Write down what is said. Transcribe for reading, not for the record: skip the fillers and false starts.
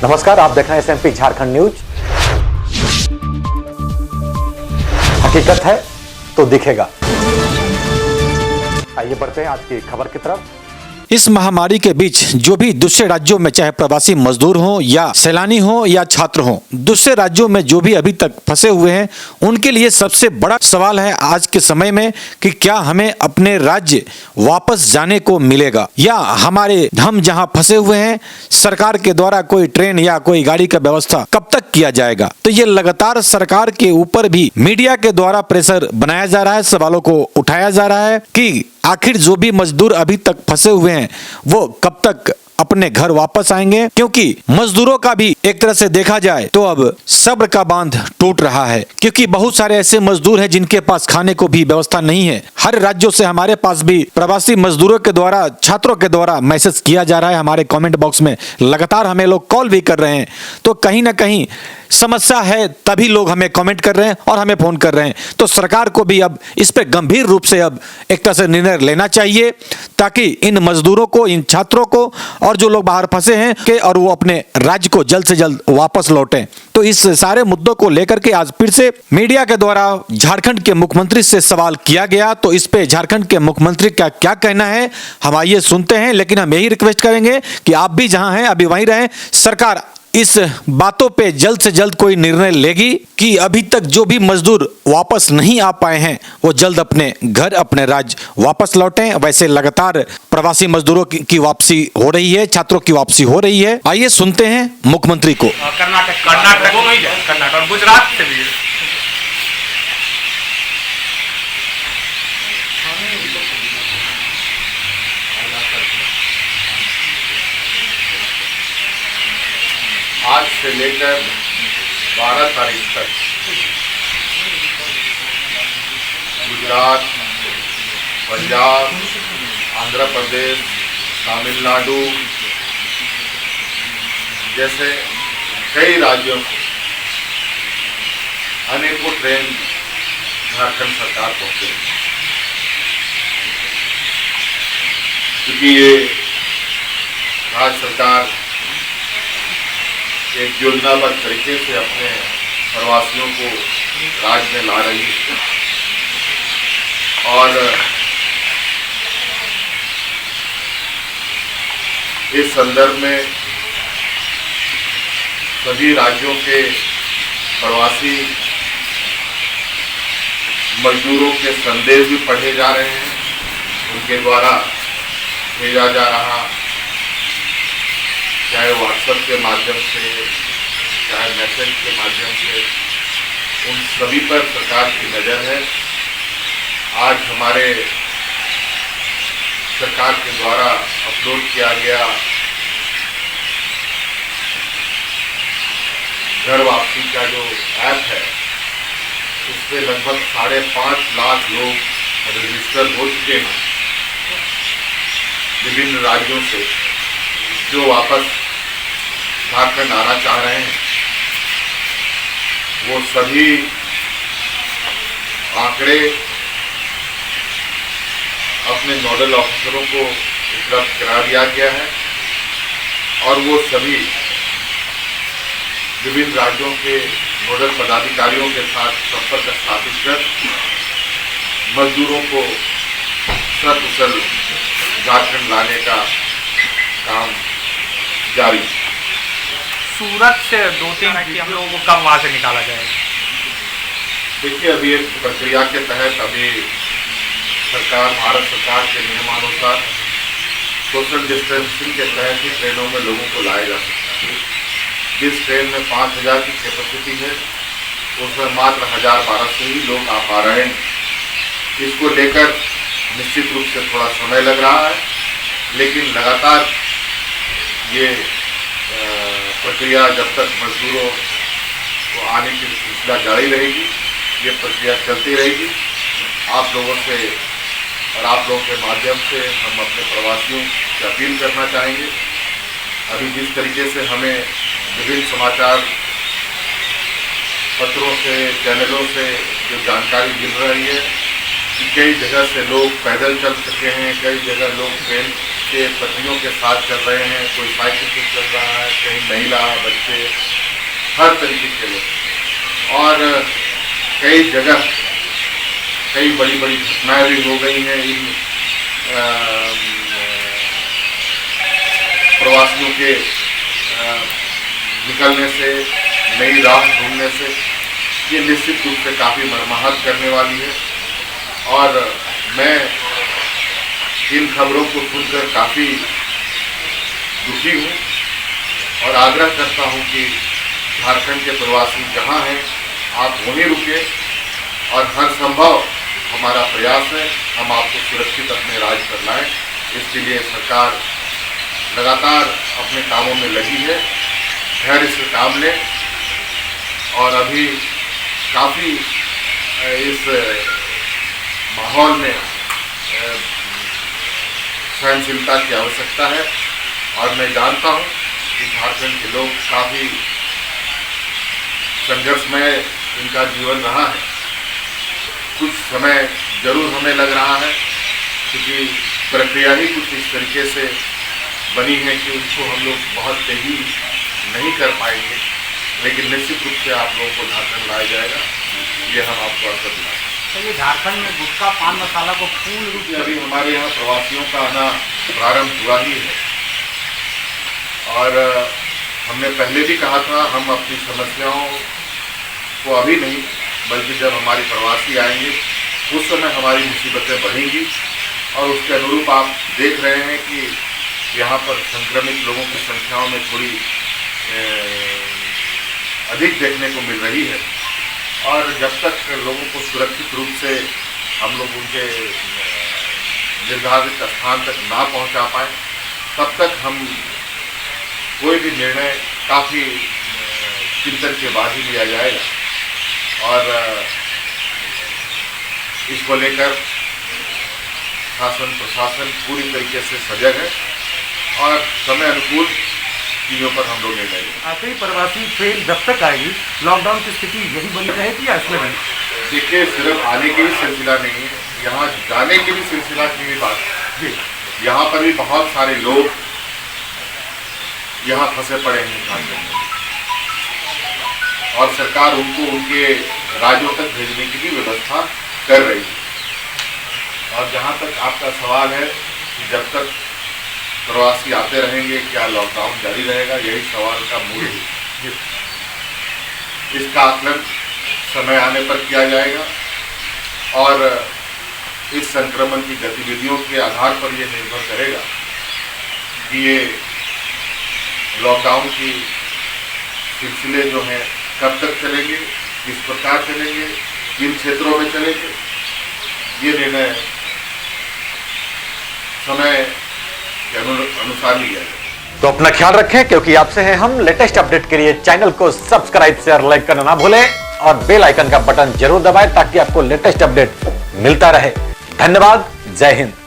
नमस्कार, आप देख रहे हैं एसएमपी झारखंड न्यूज। हकीकत है तो दिखेगा। आइए बढ़ते हैं आज की खबर की तरफ। इस महामारी के बीच जो भी दूसरे राज्यों में चाहे प्रवासी मजदूर हो या सैलानी हो या छात्र हो, दूसरे राज्यों में जो भी अभी तक फंसे हुए हैं, उनके लिए सबसे बड़ा सवाल है आज के समय में कि क्या हमें अपने राज्य वापस जाने को मिलेगा या हम जहां फंसे हुए हैं सरकार के द्वारा कोई ट्रेन या कोई गाड़ी का व्यवस्था कब तक किया जाएगा। तो ये लगातार सरकार के ऊपर भी मीडिया के द्वारा प्रेशर बनाया जा रहा है, सवालों को उठाया जा रहा है कि आखिर जो भी मजदूर अभी तक फंसे हुए हैं वो कब तक अपने घर वापस आएंगे, क्योंकि मजदूरों का भी एक तरह से देखा जाए तो अब सब्र का बांध टूट रहा है, क्योंकि बहुत सारे ऐसे मजदूर हैं जिनके पास खाने को भी व्यवस्था नहीं है। हर राज्यों से हमारे पास भी प्रवासी मजदूरों के द्वारा, छात्रों के द्वारा मैसेज किया जा रहा है। हमारे कमेंट बॉक्स में लगातार हमें लोग कॉल भी कर रहे हैं, तो कहीं ना कहीं समस्या है तभी लोग हमें कमेंट कर रहे हैं और हमें फोन कर रहे हैं। तो सरकार को भी अब इस पे गंभीर रूप से अब एक तरह से निर्णय लेना चाहिए, ताकि इन मजदूरों को, इन छात्रों को और जो लोग बाहर फंसे हैं कि और वो अपने राज्य को जल्द से जल्द वापस लौटें। तो इस सारे मुद्दों को लेकर के आज फिर से मीडिया के द्वारा झारखंड के मुख्यमंत्री से सवाल किया गया। तो इस पे झारखंड के मुख्यमंत्री का क्या कहना है हम आइए सुनते हैं, लेकिन हम यही रिक्वेस्ट करेंगे कि आप भी जहां हैं अभी वहीं रहें। सरकार इस बातों पे जल्द से जल्द कोई निर्णय लेगी कि अभी तक जो भी मजदूर वापस नहीं आ पाए हैं वो जल्द अपने घर, अपने राज्य वापस लौटें। वैसे लगातार प्रवासी मजदूरों की वापसी हो रही है, छात्रों की वापसी हो रही है। आइए सुनते हैं मुख्यमंत्री को। कर्नाटक और गुजरात से भी आज से लेकर 12 तारीख तक गुजरात, पंजाब, आंध्र प्रदेश, तमिलनाडु जैसे कई राज्यों से अनेकों ट्रेन झारखंड सरकार पहुंचे, क्योंकि ये राज्य सरकार एक योजनाबद्ध तरीके से अपने प्रवासियों को राज्य में ला रही है और इस संदर्भ में सभी राज्यों के प्रवासी मजदूरों के संदेश भी पढ़े जा रहे हैं, उनके द्वारा भेजा जा रहा, चाहे व्हाट्सएप के माध्यम से, चाहे मैसेज के माध्यम से, उन सभी पर सरकार की नज़र है। आज हमारे सरकार के द्वारा अपलोड किया गया घर वापसी का जो ऐप है, उस पर लगभग 5.5 लाख लोग रजिस्टर हो चुके हैं विभिन्न राज्यों से, जो वापस झारखंड आना चाह रहे हैं। वो सभी आंकड़े अपने नोडल ऑफिसरों को उपलब्ध करा दिया गया है और वो सभी विभिन्न राज्यों के नोडल पदाधिकारियों के साथ संपर्क स्थापित कर मजदूरों को सकुशल झारखंड लाने का काम जारी। सूरत से 2-3 कि हम लोगों को कब वहाँ से निकाला जाएगा? देखिए, अभी एक प्रक्रिया के तहत अभी सरकार, भारत सरकार के नियमानुसार सोशल डिस्टेंसिंग के तहत ही ट्रेनों में लोगों को लाया जा सकता है। जिस ट्रेन में 5000 की कैपेसिटी है उसमें मात्र 1000-1200 ही लोग आ पा रहे हैं। इसको लेकर निश्चित रूप से थोड़ा समय लग रहा है, लेकिन लगातार ये प्रक्रिया जब तक मजदूरों को आने की सिलसिला जारी रहेगी, ये प्रक्रिया चलती रहेगी। आप लोगों से और आप लोगों के माध्यम से हम अपने प्रवासियों से अपील करना चाहेंगे। अभी जिस तरीके से हमें विभिन्न समाचार पत्रों से, चैनलों से जो जानकारी मिल रही है कि कई जगह से लोग पैदल चल सके हैं, कई जगह लोग ट्रेन उनके पत्नियों के साथ चल रहे हैं, कोई साइकिल से चल रहा है, कहीं महिला, बच्चे, हर तरीके के लोग। और कई जगह कई बड़ी बड़ी घटनाएं भी हो गई हैं इन प्रवासियों के निकलने से, नई राह ढूंढने से। ये निश्चित रूप से काफ़ी मर्माहत करने वाली है और मैं इन खबरों को सुनकर काफ़ी दुखी हूँ और आग्रह करता हूँ कि झारखंड के प्रवासी जहाँ हैं आप वहीं रुके और हर संभव हमारा प्रयास है हम आपको सुरक्षित अपने राज्य पर लाएं। इसके लिए सरकार लगातार अपने कामों में लगी है, धैर्य से काम लें और अभी काफ़ी इस माहौल में सहनशीलता की आवश्यकता है। और मैं जानता हूं कि झारखंड के लोग काफ़ी संघर्षमय इनका जीवन रहा है। कुछ समय जरूर हमें लग रहा है क्योंकि प्रक्रिया ही कुछ इस तरीके से बनी है कि उसको हम लोग बहुत तेजी नहीं कर पाएंगे, लेकिन निश्चित रूप से आप लोगों को झारखंड लाया जाएगा, ये हम आपको आश्वस्त दिलाते हैं। तो ये झारखंड में गुटखा पान मसाला को पूर्ण रूप से अभी हमारे यहाँ प्रवासियों का आना प्रारंभ हुआ ही है और हमने पहले भी कहा था हम अपनी समस्याओं को अभी नहीं बल्कि जब हमारे प्रवासी आएंगे उस समय हमारी मुसीबतें बढ़ेंगी और उसके अनुरूप आप देख रहे हैं कि यहाँ पर संक्रमित लोगों की संख्याओं में थोड़ी अधिक देखने को मिल रही है। और जब तक लोगों को सुरक्षित रूप से हम लोग उनके निर्धारित स्थान तक ना पहुंचा पाए तब तक हम कोई भी निर्णय काफ़ी चिंतन के बाद ही लिया जाएगा। और इसको लेकर शासन प्रशासन पूरी तरीके से सजग है और समय अनुकूल चीज़ों पर हम लोग निर्णय लेंगे। आखिरी प्रवासी ट्रेन जब तक आएगी लॉकडाउन की स्थिति यही बनी रहेगी या इसमें भी? देखिए सिर्फ आने की भी सिलसिला नहीं है, यहाँ जाने की भी सिलसिला की भी बात है। यहाँ पर भी बहुत सारे लोग यहाँ फंसे पड़े हैं झारखंड में और सरकार उनको उनके राज्यों तक भेजने की भी व्यवस्था कर रही है। और जहाँ तक आपका सवाल है कि जब तक प्रवासी आते रहेंगे क्या लॉकडाउन जारी रहेगा, यही सवाल का मूल है। इसका आकलन समय आने पर किया जाएगा और इस संक्रमण की गतिविधियों के आधार पर यह निर्भर करेगा कि ये लॉकडाउन की सिलसिले जो हैं कब तक चलेंगे, किस प्रकार चलेंगे, किन क्षेत्रों में चलेंगे, ये निर्णय समय के अनुसार लिया जाए। तो अपना ख्याल रखें क्योंकि आपसे हैं हम। लेटेस्ट अपडेट के लिए चैनल को सब्सक्राइब शेयर लाइक करना ना भूलें और बेल आइकन का बटन जरूर दबाएं ताकि आपको लेटेस्ट अपडेट मिलता रहे। धन्यवाद। जय हिंद।